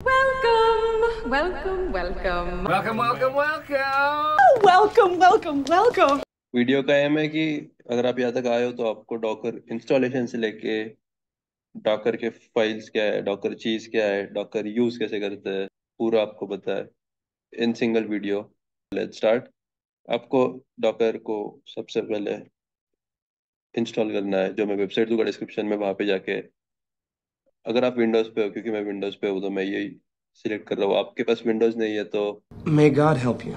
Welcome, welcome, welcome. Welcome. Video का M है कि अगर आप यहाँ तक आए हो तो आपको डॉकर इंस्टॉलेशन से लेके डॉकर के फाइल्स क्या है, डॉकर चीज क्या है, डॉकर यूज कैसे करते हैं, पूरा आपको पता है in single video. Let's start. आपको डॉकर को सबसे पहले इंस्टॉल करना है, जो मैं वेबसाइट दूंगा डिस्क्रिप्शन में, वहां पे जाके अगर आप विंडोज पे हो, क्योंकि मैं विंडोज पे हूँ तो मैं यही सिलेक्ट कर रहा हूँ। आपके पास विंडोज नहीं है तो May God help you.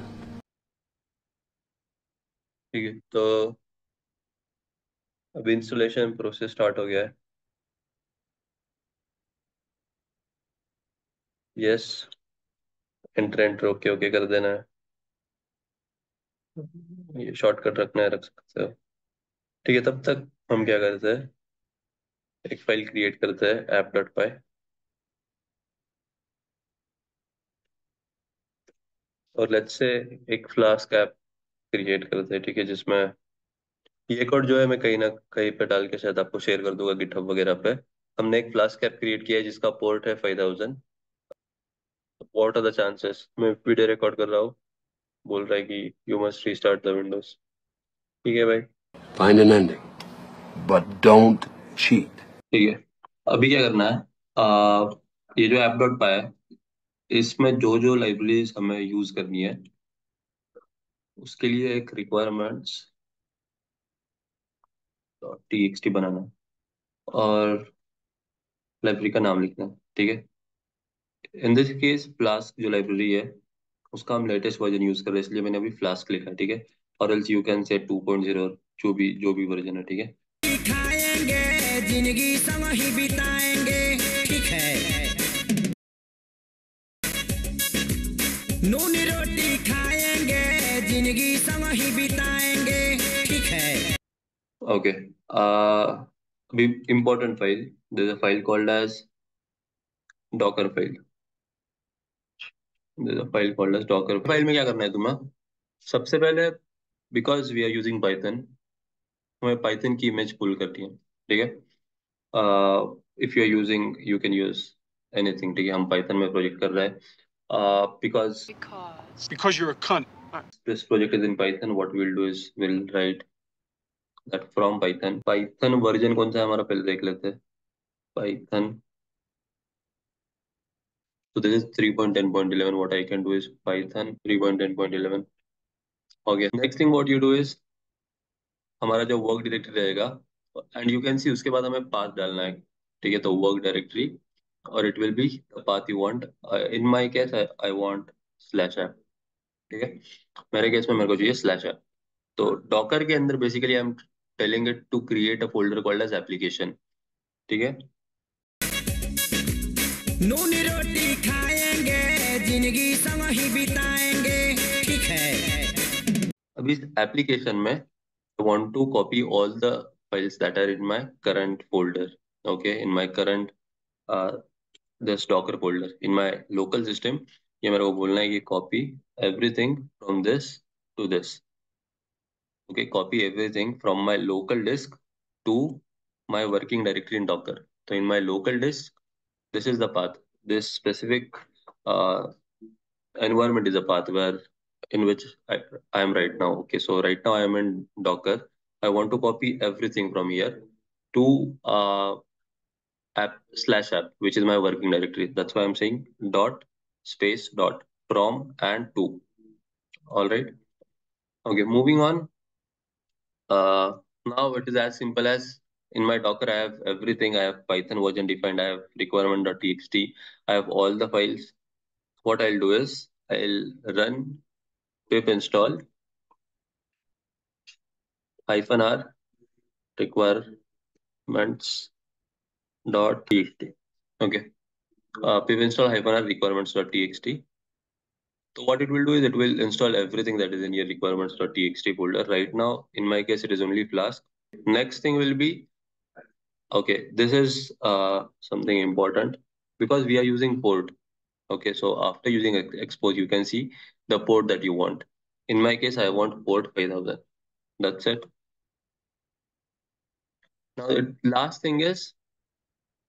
ठीक है। तो अभी इंस्टॉलेशन प्रोसेस स्टार्ट हो गया है। यस, एंटर ओके ओके कर देना है। ये शॉर्टकट रखना है, रख सकते हो। ठीक है, तब तक हम क्या करते हैं, एक फाइल क्रिएट करते हैं app.py। और लेट्स से एक फ्लास्क ऐप क्रिएट करते हैं, ठीक है, जिसमें ये कोड जो है मैं कहीं ना कहीं पे डाल के शायद आपको शेयर कर दूंगा गिटहब वगैरह पे। हमने एक फ्लास्क ऐप क्रिएट किया है जिसका पोर्ट है 5000। व्हाट आर द चांसेस, मैं वीडियो रिकॉर्ड कर रहा हूँ, बोल रहा है कि you must restart the Windows. ठीक है भाई, Find an ending, but don't cheat. ठीक है। अभी क्या करना है, ये जो app.py है, इसमें जो जो लाइब्रेरीज हमें यूज करनी है उसके लिए एक रिक्वायरमेंट्स txt बनाना है और लाइब्रेरी का नाम लिखना है, ठीक है। इन दिस केस फ्लास्क जो लाइब्रेरी है उसका हम लेटेस्ट वर्जन यूज कर रहे हैं, इसलिए मैंने अभी फ्लास्क लिखा है, ठीक है। और एल्स यू कैन से 2.0, जो भी वर्जन है, ठीक है। खाएंगे जिंदगी संग ही बिताएंगे, ठीक है। नूनी रोटी खाएंगे जिंदगी संग ही बिताएंगे, ठीक है। ओके, अभी important file, there is a file called as Docker file. There is a file called as Docker file में क्या करना है तुम्हें, सबसे पहले because we are using Python, हमें पाइथन की इमेज पुल करनी है, ठीक है। If you are using you can use anything, ठीक है। हम पाइथन में प्रोजेक्ट कर रहे हैं because Because you're a cunt. this project is in Python. What we'll do is we'll write that from Python version कौन सा है हमारा, पहले देख लेते हैं। Python, so this is 3.10.11. What I can do is Python 3.10.11। okay, next thing what you do is हमारा जो वर्क डायरेक्टरी रहेगा, एंड यू कैन सी उसके बाद हमें पाथ डालना है, ठीक है। तो वर्क डायरेक्टरी, और it will be the path you want. In my case I want slash app, ठीक है। मेरे केस में मेरे को चाहिए स्लैश ऐप। तो डॉकर के अंदर basically I am telling it to create a folder called as application, ठीक है। नूनी रोटी खाएंगे जिंदगी संग ही बिताएंगे, ठीक है। अब इस एप्लीकेशन में I want to copy all the files that are in my current folder, okay, in my current uh, this docker folder in my local system। ये मेरे को बोलना है कि copy everything from this to this, okay, copy everything from my local disk to my working directory in docker। So in my local disk, this is the path, this specific uh, environment is a path where in which I am right now, okay. So right now I am in docker, I want to copy everything from here to app slash app, which is my working directory. That's why I'm saying dot space dot from and to. All right, okay, moving on. Now it is as simple as in my docker I have everything, I have python version defined, I have requirement.txt, I have all the files. What I'll do is I'll run pip install -r requirements dot txt, okay. Pip install -r requirements dot txt. So what it will do is it will install everything that is in your requirements dot txt folder. Right now in my case it is only flask. Next thing will be, okay, this is something important because we are using port, okay. So after using expose you can see the port that you want. In my case I want port 5000. That's it. Now the last thing is,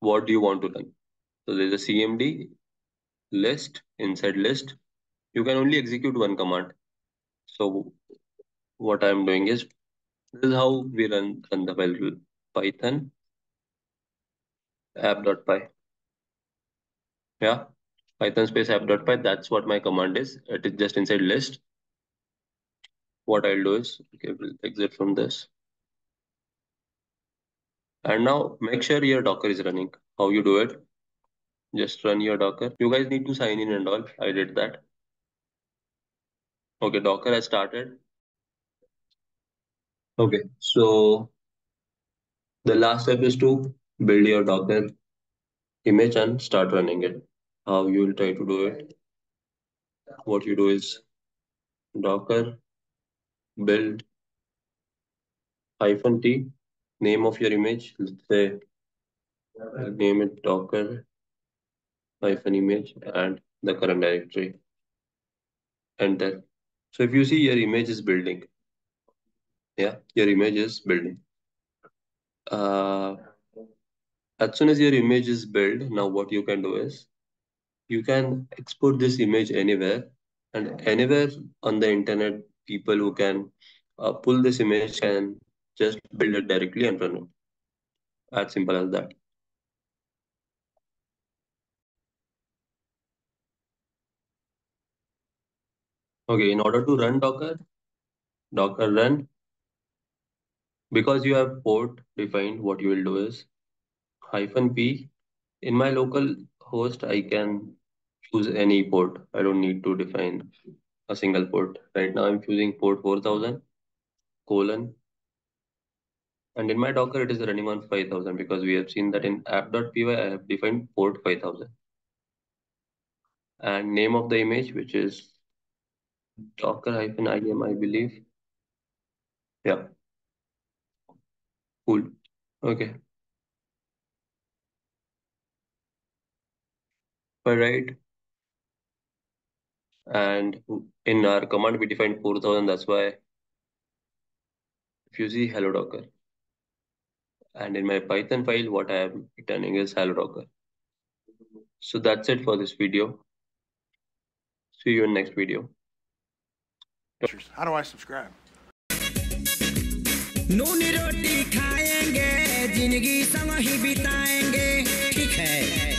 what do you want to run? So there's a cmd list, inside list, you can only execute one command. So what I'm doing is, this is how we run the file: Python app.py. Yeah, Python space app.py. That's what my command is. It is just inside list. What I'll do is, okay, we'll exit from this. And now make sure your Docker is running. How you do it? Just run your Docker. You guys need to sign in and all. I did that. Okay, Docker has started. Okay, so the last step is to build your Docker image and start running it. How you will try to do it? What you do is Docker build -t, name of your image. Let's say name it Docker -image and the current directory. Enter. So if you see, your image is building. Yeah, your image is building. As soon as your image is built, now what you can do is you can export this image anywhere, and anywhere on the internet, people who can pull this image can just build it directly and run it. As simple as that. Okay, in order to run Docker run, because you have port defined, what you will do is -p. In my local host, I can choose any port. I don't need to define a single port. Right now, I'm choosing port 4000 : and in my Docker, it is running on 5000 because we have seen that in app.py, I have defined port 5000. And name of the image, which is Docker-im, I believe. Yeah. Cool. Okay. All right. And in our command, we defined 4000. That's why if you see hello Docker, and in my Python file, what I am returning is hello Docker. So that's it for this video. See you in next video. How do I subscribe? नूनी रोटी खाएंगे जिंदगी संग ही बिताएंगे ठीक है